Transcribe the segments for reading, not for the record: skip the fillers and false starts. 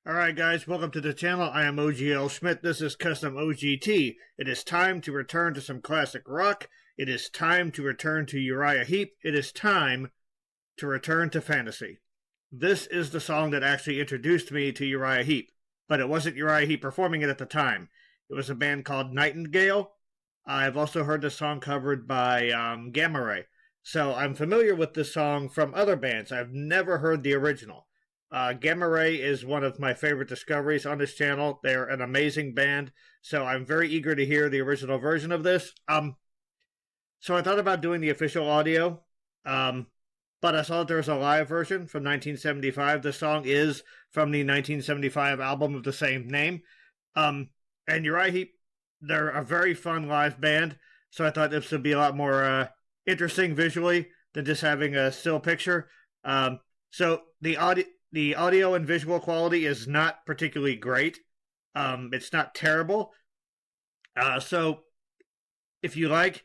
Alright guys, welcome to the channel. I am OGL Schmitt. This is Custom OGT. It is time to return to some classic rock. It is time to return to Uriah Heep. It is time to return to fantasy. This is the song that actually introduced me to Uriah Heep, but it wasn't Uriah Heep performing it at the time. It was a band called Nightingale. I've also heard this song covered by Gamma Ray, so I'm familiar with this song from other bands. I've never heard the original. Gamma Ray is one of my favorite discoveries on this channel. They're an amazing band, so I'm very eager to hear the original version of this. So I thought about doing the official audio, but I saw that there was a live version from 1975. The song is from the 1975 album of the same name. And Uriah Heep, they're a very fun live band, so I thought this would be a lot more interesting visually than just having a still picture. So the audio and visual quality is not particularly great. It's not terrible. So if you like,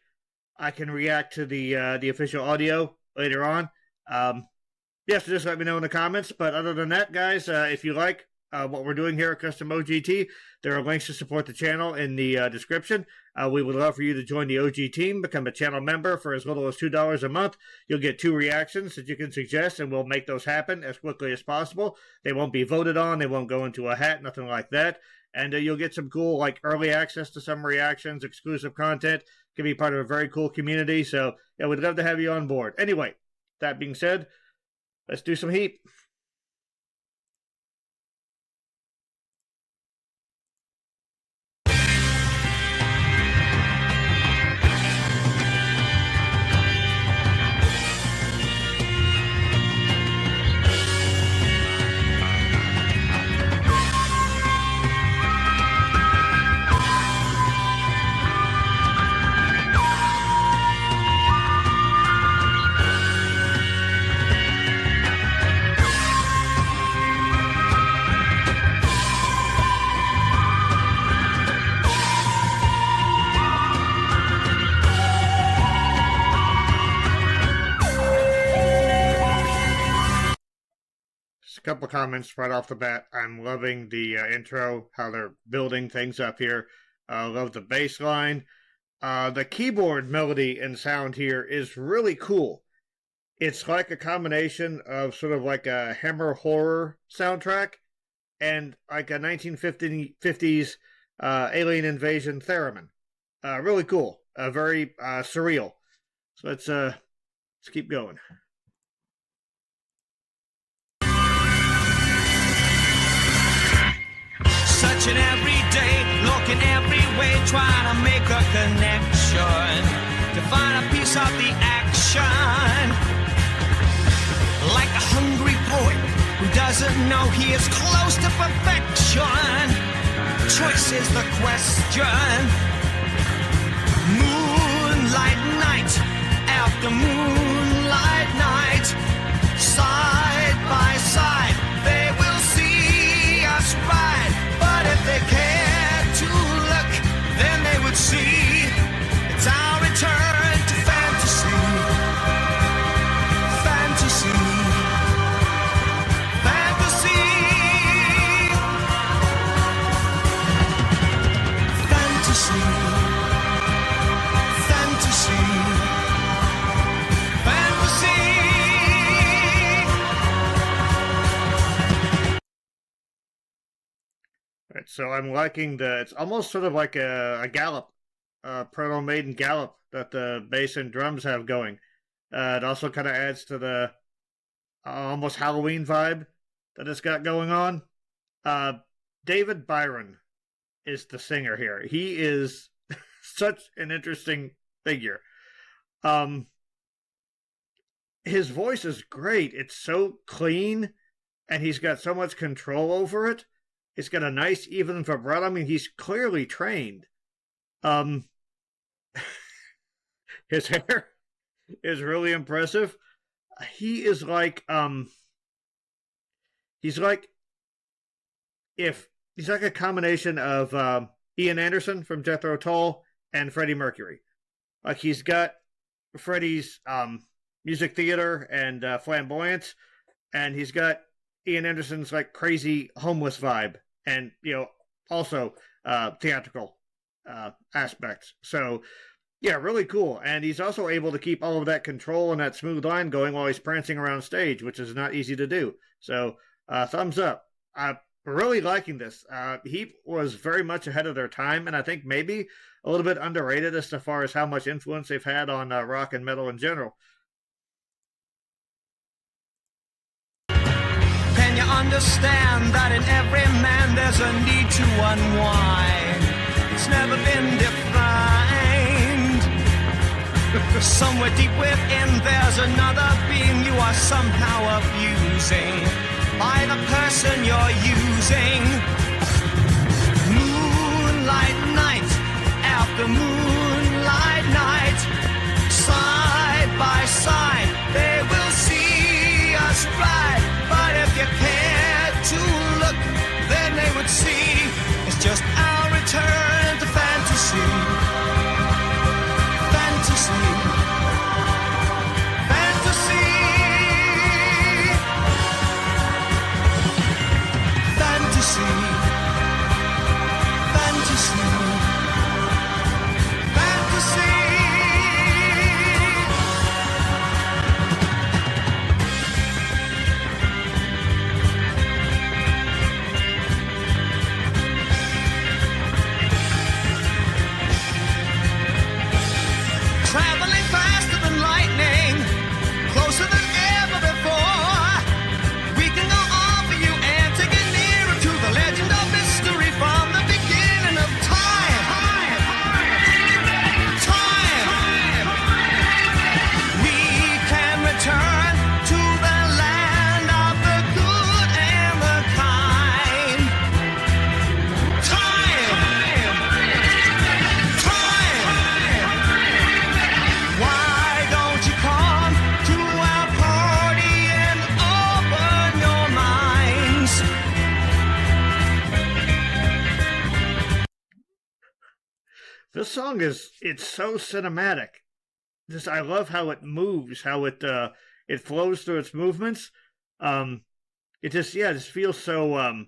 I can react to the official audio later on. So just let me know in the comments. But other than that, guys, if you like what we're doing here at Custom OGT, there are links to support the channel in the description. We would love for you to join the OG team, become a channel member for as little as $2 a month. You'll get 2 reactions that you can suggest, and we'll make those happen as quickly as possible. They won't be voted on. They won't go into a hat, nothing like that. And you'll get some cool, like, early access to some reactions, exclusive content. Can be part of a very cool community. So, yeah, we'd love to have you on board. Anyway, that being said, let's do some Heep. A couple comments right off the bat. I'm loving the intro, how they're building things up here. Love the bass line. The keyboard melody and sound here is really cool. It's like a combination of sort of like a Hammer horror soundtrack and like a 1950s alien invasion theremin. Really cool. Very surreal. So let's keep going. Searching every day, looking every way, trying to make a connection, to find a piece of the action. Like a hungry poet who doesn't know he is close to perfection. Choice is the question. Moonlight night after moonlight night, side by side, they will see us ride. If they cared to look, then they would see it's our return to fantasy. Fantasy. Fantasy. Fantasy. Fantasy. Fantasy. Right, so I'm liking it's almost sort of like a gallop, Proto Maiden gallop that the bass and drums have going. It also kind of adds to the almost Halloween vibe that it's got going on. David Byron is the singer here. He is such an interesting figure. His voice is great. It's so clean, and he's got so much control over it. He's got a nice, even vibrato. I mean, he's clearly trained. His hair is really impressive. He's like a combination of Ian Anderson from Jethro Tull and Freddie Mercury. Like, he's got Freddie's music theater and flamboyance, and he's got Ian Anderson's like crazy homeless vibe, and also theatrical aspects. So yeah, really cool. And he's also able to keep all of that control and that smooth line going while he's prancing around stage, which is not easy to do. So thumbs up. I'm really liking this. Heep was very much ahead of their time, and I think maybe a little bit underrated as far as how much influence they've had on rock and metal in general. Can you understand that in every man there's a need to unwind? It's never been defined. Somewhere deep within there's another being you are somehow abusing by the person you're using. Moonlight night after moonlight night, side by side they will see us ride. But if you care to look, then they would see it's just our return to fantasy. Fantasy. Fantasy. Fantasy. Fantasy. Fantasy. Traveling faster than lightning, closer than ever before. We can go on for you and take it nearer to the legend of mystery from the beginning of time. Time. We can return to the land of the good and the kind. Time. Why don't you come to our party and open your minds? This song it's so cinematic. I love how it moves, how it flows through its movements. It just feels so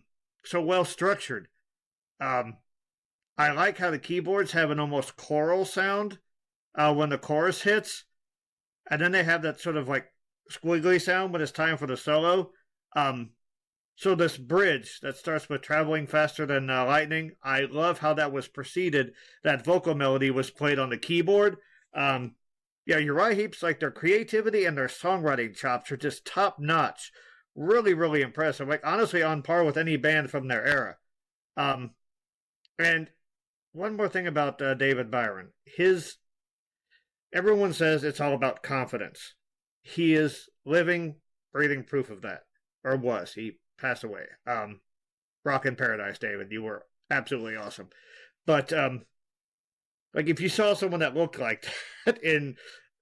well structured. I like how the keyboards have an almost choral sound when the chorus hits, and then they have that sort of like squiggly sound when it's time for the solo. So this bridge that starts with traveling faster than lightning, I love how that was preceded. That vocal melody was played on the keyboard. Uriah Heep's like their creativity and their songwriting chops are just top notch. Really, really impressive. Like honestly, on par with any band from their era. And one more thing about David Byron. Everyone says it's all about confidence. He is living, breathing proof of that. Or was. He passed away. Rock in Paradise, David. You were absolutely awesome. But like if you saw someone that looked like that in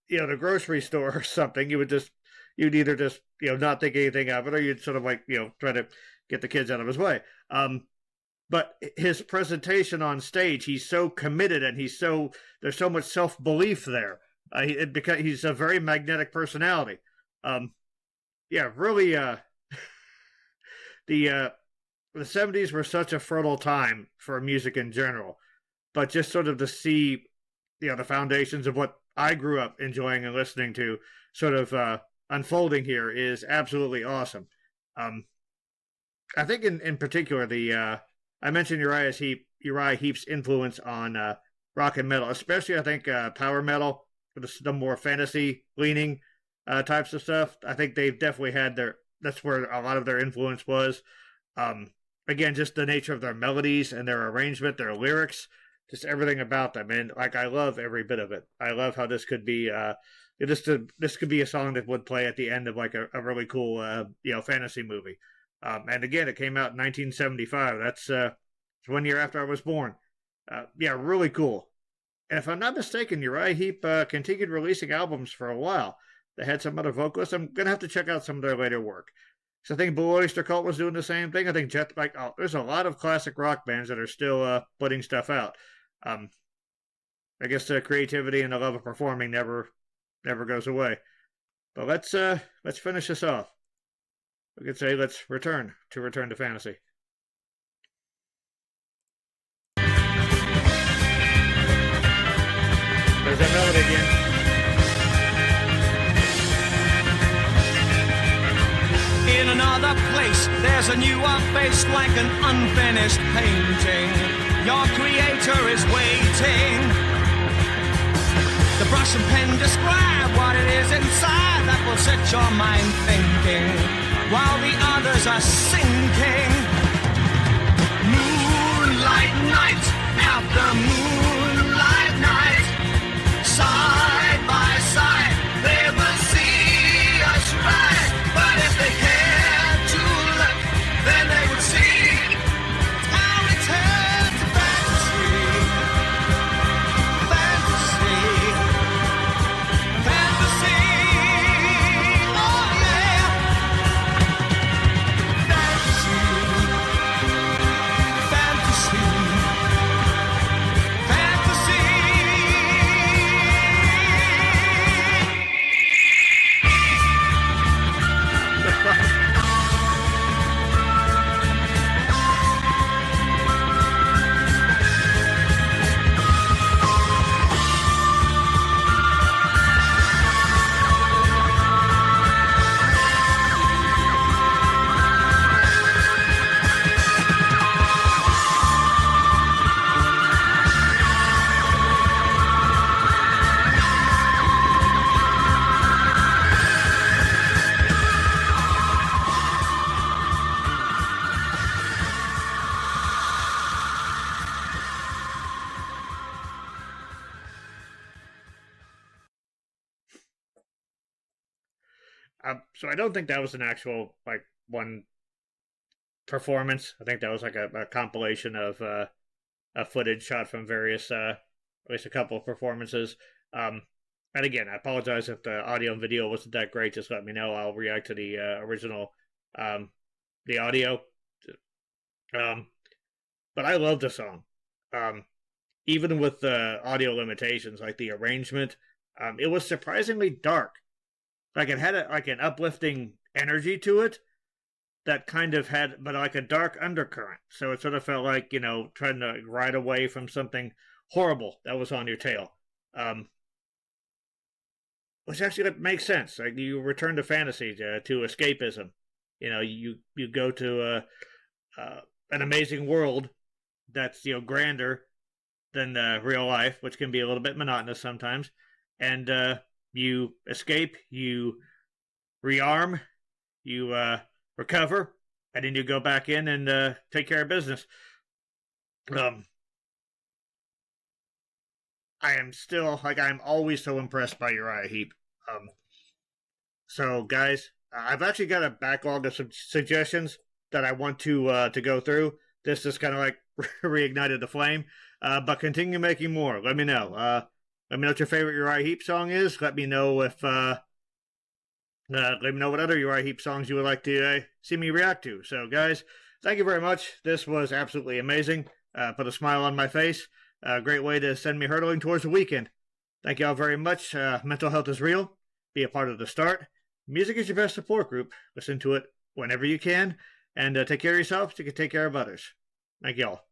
the grocery store or something, you'd either just not think anything of it, or you'd sort of like try to get the kids out of his way. But his presentation on stage, he's so committed, and there's so much self-belief there. Because he's a very magnetic personality. Really. The 70s were such a fertile time for music in general, but just sort of to see, the foundations of what I grew up enjoying and listening to sort of unfolding here is absolutely awesome. I think in particular I mentioned Uriah Heep's influence on rock and metal, especially I think power metal, the more fantasy leaning types of stuff. I think they've definitely had that's where a lot of their influence was. Again, just the nature of their melodies and their arrangement, their lyrics, just everything about them. And like, I love every bit of it. I love how this could be, this could be a song that would play at the end of like a really cool, fantasy movie. And again, it came out in 1975. That's 1 year after I was born. Really cool. And if I'm not mistaken, Uriah Heep continued releasing albums for a while. They had some other vocalists. I'm going to have to check out some of their later work. So I think Blue Oyster Cult was doing the same thing. I think there's a lot of classic rock bands that are still putting stuff out. I guess the creativity and the love of performing never goes away. But let's finish this off. we could say let's return to fantasy. There's that melody again. In another place, there's a newer face like an unfinished painting. Your creator is waiting. The brush and pen describe what it is inside that will set your mind thinking, while the others are sinking. Moonlight night after moonlight night, side by side, they will see us rise. But if they care to look, then they would see our return to fantasy. Fantasy. Fantasy. Oh yeah. Fantasy. Fantasy. So I don't think that was an actual, like, one performance. I think that was like a compilation of footage shot from various, at least a couple of performances. And again, I apologize if the audio and video wasn't that great. Just let me know. I'll react to the original, the audio. But I love the song. Even with the audio limitations, like the arrangement, it was surprisingly dark. Like, it had like an uplifting energy to it that kind of had, but like a dark undercurrent. So it sort of felt like, you know, trying to ride away from something horrible that was on your tail. Which actually makes sense. Like, you return to fantasy, to escapism. You know, you go to an amazing world that's, you know, grander than real life, which can be a little bit monotonous sometimes. And you escape, you rearm, you recover, and then you go back in and take care of business. I am still, like, I'm always so impressed by Uriah Heep. So, guys, I've actually got a backlog of some suggestions that I want to go through. This just kind of like reignited the flame. But continue making more. Let me know. Let me know what your favorite Uriah Heep song is. Let me know if let me know what other Uriah Heep songs you would like to see me react to. So, guys, thank you very much. This was absolutely amazing. Put a smile on my face. Great way to send me hurtling towards the weekend. Thank you all very much. Mental health is real. Be a part of the start. Music is your best support group. Listen to it whenever you can. And take care of yourself so you can take care of others. Thank you all.